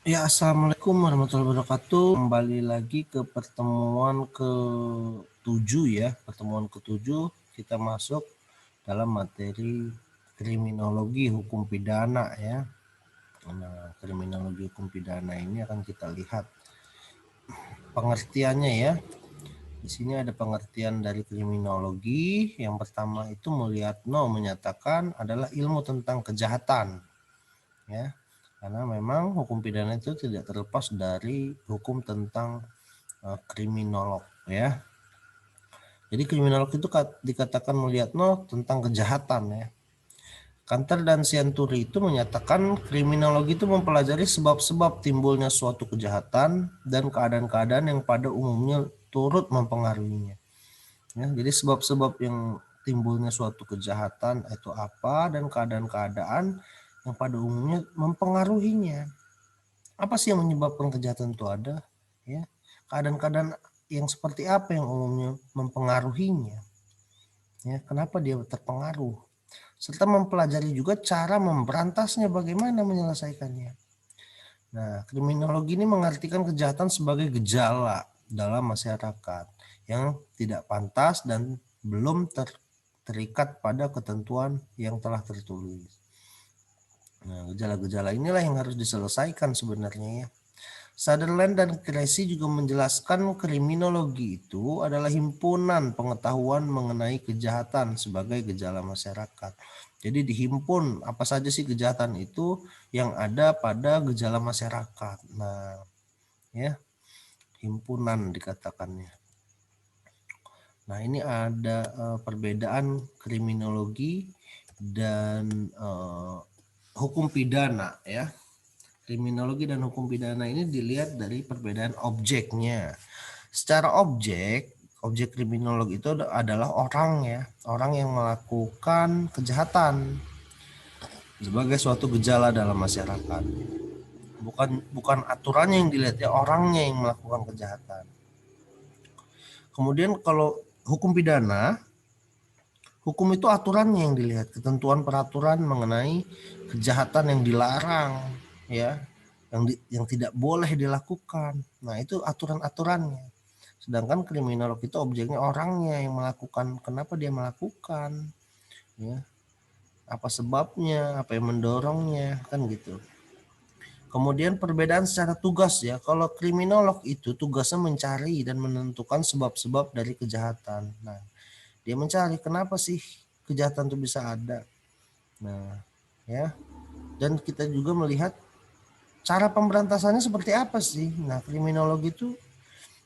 Ya, Assalamualaikum warahmatullahi wabarakatuh. Kembali lagi ke pertemuan ke-7 ya. Pertemuan ke-7 kita masuk dalam materi kriminologi hukum pidana ya. Nah, kriminologi hukum pidana ini akan kita lihat pengertiannya ya. Di sini ada pengertian dari kriminologi. Yang pertama itu Mulyatno menyatakan adalah ilmu tentang kejahatan ya. Karena memang hukum pidana itu tidak terlepas dari hukum tentang kriminolog ya. Jadi kriminolog itu dikatakan Mulyatno tentang kejahatan ya. Kanter dan Sianturi itu menyatakan kriminologi itu mempelajari sebab-sebab timbulnya suatu kejahatan dan keadaan-keadaan yang pada umumnya turut mempengaruhinya. Ya, jadi sebab-sebab yang timbulnya suatu kejahatan itu apa dan keadaan-keadaan yang pada umumnya mempengaruhinya. Apa sih yang menyebabkan kejahatan itu ada? Ya, keadaan-keadaan yang seperti apa yang umumnya mempengaruhinya? Ya, kenapa dia terpengaruh? Serta mempelajari juga cara memberantasnya, bagaimana menyelesaikannya. Nah, kriminologi ini mengartikan kejahatan sebagai gejala dalam masyarakat yang tidak pantas dan belum terikat pada ketentuan yang telah tertulis. Nah, gejala-gejala inilah yang harus diselesaikan sebenarnya ya. Sutherland dan Cressy juga menjelaskan kriminologi itu adalah himpunan pengetahuan mengenai kejahatan sebagai gejala masyarakat. Jadi dihimpun apa saja sih kejahatan itu yang ada pada gejala masyarakat. Nah, ya, himpunan dikatakannya. Nah, ini ada perbedaan kriminologi dan hukum pidana ya. Kriminologi dan hukum pidana ini dilihat dari perbedaan objeknya. Secara objek kriminolog itu adalah orang ya, orang yang melakukan kejahatan sebagai suatu gejala dalam masyarakat. Bukan aturannya yang dilihat ya, orangnya yang melakukan kejahatan. Kemudian kalau hukum pidana, hukum itu aturannya yang dilihat, ketentuan peraturan mengenai kejahatan yang dilarang ya, yang tidak boleh dilakukan. Nah, itu aturan-aturannya. Sedangkan kriminolog itu objeknya orangnya yang melakukan, kenapa dia melakukan, ya, apa sebabnya, apa yang mendorongnya, kan gitu. Kemudian perbedaan secara tugas ya, kalau kriminolog itu tugasnya mencari dan menentukan sebab-sebab dari kejahatan. Nah, dia mencari kenapa sih kejahatan itu bisa ada. Nah, ya, dan kita juga melihat cara pemberantasannya seperti apa sih. Nah, kriminologi itu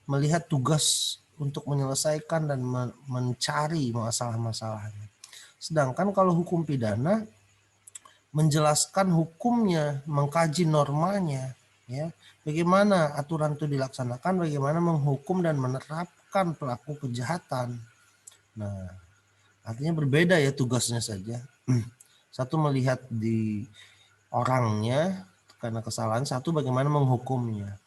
melihat tugas untuk menyelesaikan dan mencari masalah-masalahnya. Sedangkan kalau hukum pidana menjelaskan hukumnya, mengkaji normanya, ya, bagaimana aturan itu dilaksanakan, bagaimana menghukum dan menerapkan pelaku kejahatan. Nah, artinya berbeda ya tugasnya saja. Satu melihat di orangnya karena kesalahan, satu bagaimana menghukumnya.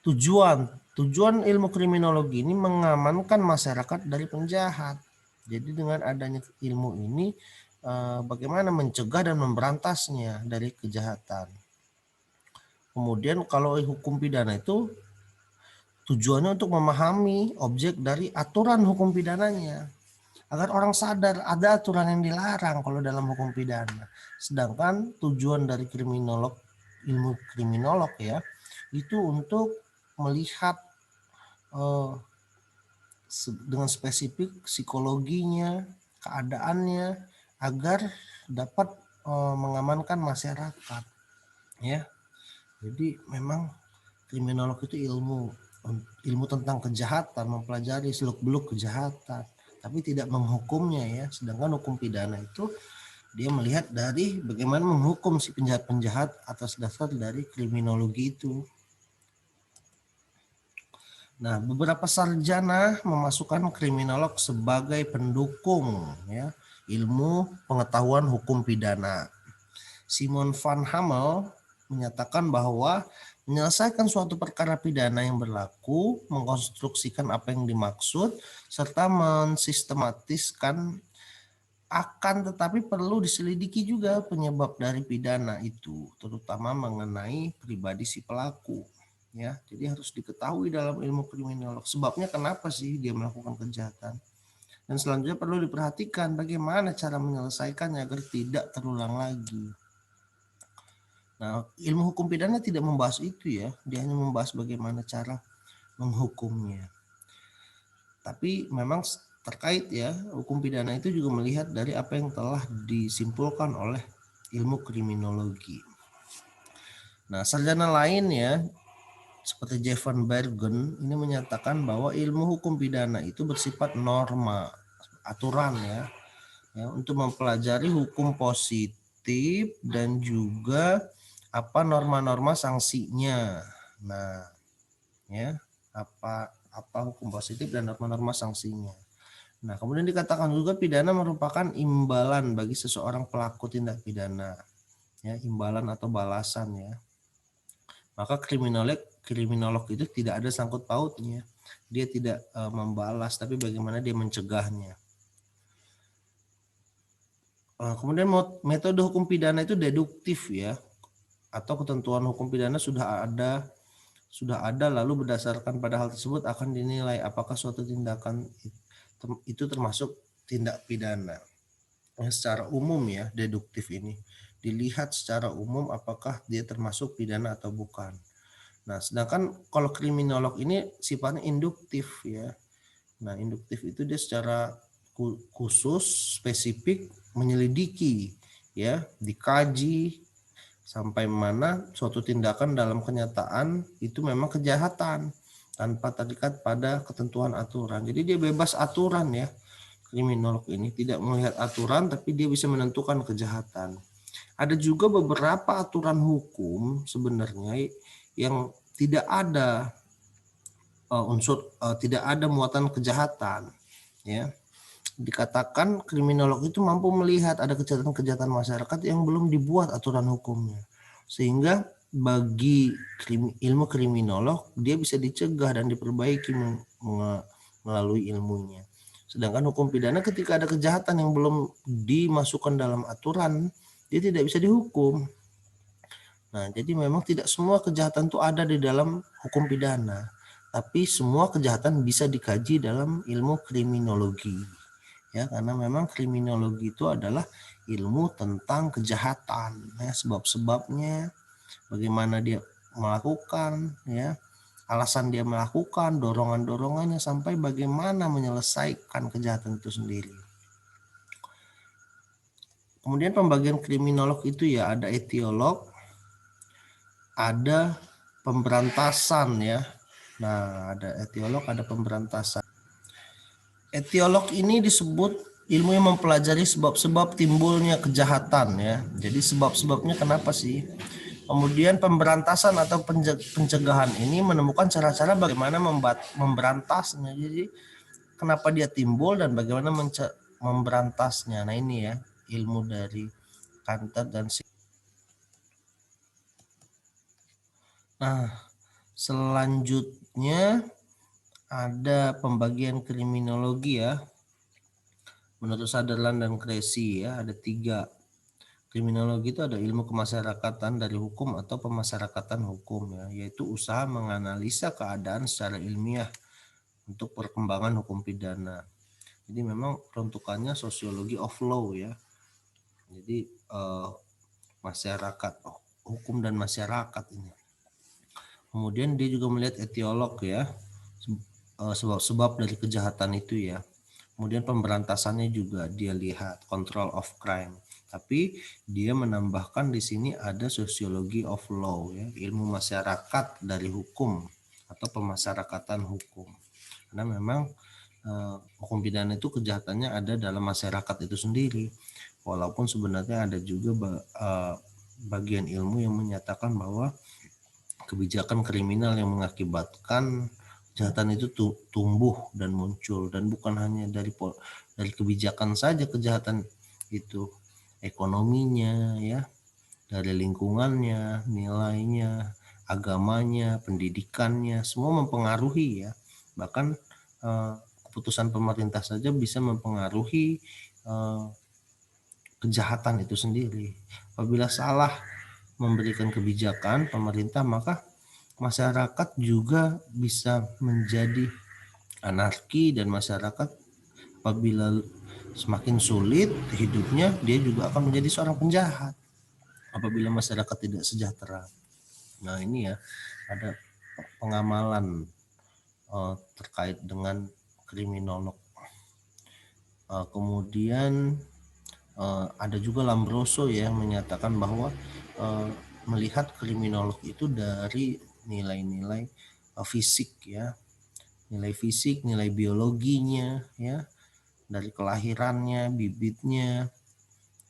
Tujuan tujuan ilmu kriminologi ini mengamankan masyarakat dari penjahat. Jadi dengan adanya ilmu ini bagaimana mencegah dan memberantasnya dari kejahatan. Kemudian kalau hukum pidana itu tujuannya untuk memahami objek dari aturan hukum pidananya agar orang sadar ada aturan yang dilarang kalau dalam hukum pidana. Sedangkan tujuan dari ilmu kriminolog ya, itu untuk melihat eh, dengan spesifik psikologinya, keadaannya agar dapat mengamankan masyarakat ya. Jadi memang kriminolog itu ilmu tentang kejahatan, mempelajari seluk-beluk kejahatan, tapi tidak menghukumnya ya. Sedangkan hukum pidana itu dia melihat dari bagaimana menghukum si penjahat-penjahat atas dasar dari kriminologi itu. Nah, beberapa sarjana memasukkan kriminolog sebagai pendukung ya, ilmu pengetahuan hukum pidana. Simon van Hamel menyatakan bahwa menyelesaikan suatu perkara pidana yang berlaku, mengkonstruksikan apa yang dimaksud, serta mensistematiskan Akan tetapi perlu diselidiki juga penyebab dari pidana itu, terutama mengenai pribadi si pelaku. Ya, jadi harus diketahui dalam ilmu kriminolog sebabnya kenapa sih dia melakukan kejahatan. Dan selanjutnya perlu diperhatikan bagaimana cara menyelesaikannya agar tidak terulang lagi. Nah, ilmu hukum pidana tidak membahas itu ya, dia hanya membahas bagaimana cara menghukumnya. Tapi memang terkait ya, hukum pidana itu juga melihat dari apa yang telah disimpulkan oleh ilmu kriminologi. Nah, sarjana lain ya, seperti Jeff Van Bergen ini menyatakan bahwa ilmu hukum pidana itu bersifat norma, aturan ya untuk mempelajari hukum positif dan juga apa norma-norma sanksinya. Nah, ya, apa hukum positif dan norma-norma sanksinya. Nah, kemudian dikatakan juga pidana merupakan imbalan bagi seseorang pelaku tindak pidana. Ya, imbalan atau balasan ya. Maka kriminolog itu tidak ada sangkut pautnya. Dia tidak membalas, tapi bagaimana dia mencegahnya. Kemudian metode hukum pidana itu deduktif ya, atau ketentuan hukum pidana sudah ada lalu berdasarkan pada hal tersebut akan dinilai apakah suatu tindakan itu termasuk tindak pidana. Secara umum ya, deduktif ini dilihat secara umum apakah dia termasuk pidana atau bukan. Nah, sedangkan kalau kriminolog ini sifatnya induktif ya. Nah, induktif itu dia secara khusus spesifik menyelidiki ya, dikaji sampai mana suatu tindakan dalam kenyataan itu memang kejahatan tanpa terikat pada ketentuan aturan. Jadi dia bebas aturan ya. Kriminolog ini tidak melihat aturan tapi dia bisa menentukan kejahatan. Ada juga beberapa aturan hukum sebenarnya yang tidak ada tidak ada muatan kejahatan ya. Dikatakan kriminolog itu mampu melihat ada kejahatan-kejahatan masyarakat yang belum dibuat aturan hukumnya, sehingga bagi ilmu kriminolog dia bisa dicegah dan diperbaiki melalui ilmunya. Sedangkan hukum pidana ketika ada kejahatan yang belum dimasukkan dalam aturan, dia tidak bisa dihukum. Nah, jadi memang tidak semua kejahatan itu ada di dalam hukum pidana, tapi semua kejahatan bisa dikaji dalam ilmu kriminologi. Ya, karena memang kriminologi itu adalah ilmu tentang kejahatan, ya, sebab-sebabnya, bagaimana dia melakukan, ya, alasan dia melakukan, dorongan-dorongannya sampai bagaimana menyelesaikan kejahatan itu sendiri. Kemudian pembagian kriminolog itu ya ada etiolog, ada pemberantasan ya. Nah, ada etiolog, ada pemberantasan. Etiolog ini disebut ilmu yang mempelajari sebab-sebab timbulnya kejahatan ya. Jadi sebab-sebabnya kenapa sih? Kemudian pemberantasan atau pencegahan ini menemukan cara-cara bagaimana memberantasnya. Jadi kenapa dia timbul dan bagaimana memberantasnya. Nah, ini ya ilmu dari Kanter dan Nah, selanjutnya ada pembagian kriminologi ya. Menurut Sutherland dan Cressy ya, ada 3. Kriminologi itu ada ilmu kemasyarakatan dari hukum atau pemasyarakatan hukum ya, yaitu usaha menganalisa keadaan secara ilmiah untuk perkembangan hukum pidana. Jadi memang peruntukannya sosiologi of law ya. Jadi masyarakat, hukum dan masyarakat ini. Kemudian dia juga melihat etiolog ya, sebab-sebab dari kejahatan itu ya. Kemudian pemberantasannya juga dia lihat, control of crime. Tapi dia menambahkan di sini ada sosiologi of law ya, ilmu masyarakat dari hukum atau pemasyarakatan hukum. Karena memang hukum pidana itu kejahatannya ada dalam masyarakat itu sendiri. Walaupun sebenarnya ada juga bagian ilmu yang menyatakan bahwa kebijakan kriminal yang mengakibatkan kejahatan itu tumbuh dan muncul, dan bukan hanya dari kebijakan saja kejahatan itu, ekonominya ya, dari lingkungannya, nilainya, agamanya, pendidikannya, semua mempengaruhi ya. Bahkan keputusan pemerintah saja bisa mempengaruhi kejahatan itu sendiri. Apabila salah memberikan kebijakan pemerintah, maka masyarakat juga bisa menjadi anarki, dan masyarakat apabila semakin sulit hidupnya, dia juga akan menjadi seorang penjahat apabila masyarakat tidak sejahtera. Nah, ini ya, ada pengamalan terkait dengan kriminolog. Kemudian ada juga Lombroso ya, yang menyatakan bahwa melihat kriminolog itu dari nilai-nilai fisik ya, nilai fisik, nilai biologinya ya, dari kelahirannya, bibitnya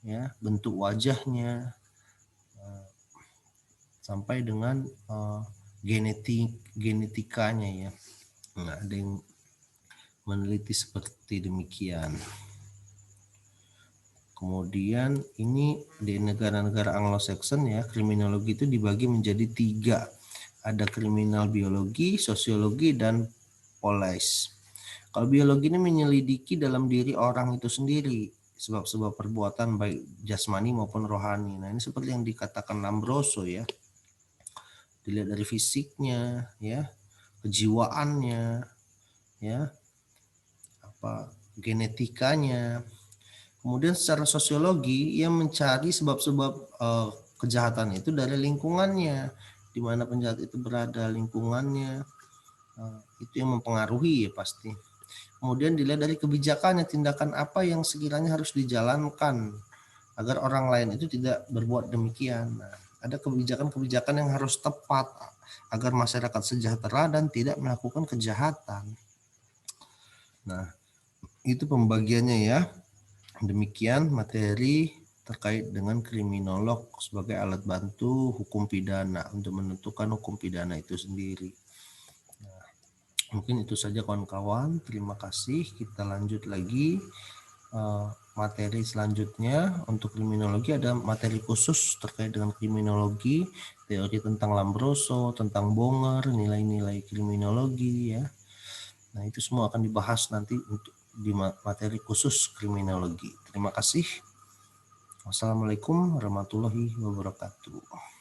ya, bentuk wajahnya, sampai dengan genetikanya ya. Nah, ada yang meneliti seperti demikian. Kemudian ini di negara-negara Anglo-Saxon ya, kriminologi itu dibagi menjadi 3. Ada kriminal biologi, sosiologi, dan police. Kalau biologi ini menyelidiki dalam diri orang itu sendiri sebab-sebab perbuatan baik jasmani maupun rohani. Nah, ini seperti yang dikatakan Lombroso ya. Dilihat dari fisiknya ya, kejiwaannya ya, genetikanya. Kemudian secara sosiologi ia mencari sebab-sebab kejahatan itu dari lingkungannya, di mana penjahat itu berada, lingkungannya itu yang mempengaruhi ya pasti. Kemudian dilihat dari kebijakannya, tindakan apa yang sekiranya harus dijalankan agar orang lain itu tidak berbuat demikian. Nah, ada kebijakan-kebijakan yang harus tepat agar masyarakat sejahtera dan tidak melakukan kejahatan. Nah, itu pembagiannya ya. Demikian materi terkait dengan kriminolog sebagai alat bantu hukum pidana untuk menentukan hukum pidana itu sendiri. Nah, mungkin itu saja kawan-kawan. Terima kasih. Kita lanjut lagi materi selanjutnya. Untuk kriminologi ada materi khusus terkait dengan kriminologi, teori tentang Lombroso, tentang Bonger, nilai-nilai kriminologi ya. Nah, itu semua akan dibahas nanti untuk di materi khusus kriminologi. Terima kasih. Wassalamualaikum warahmatullahi wabarakatuh.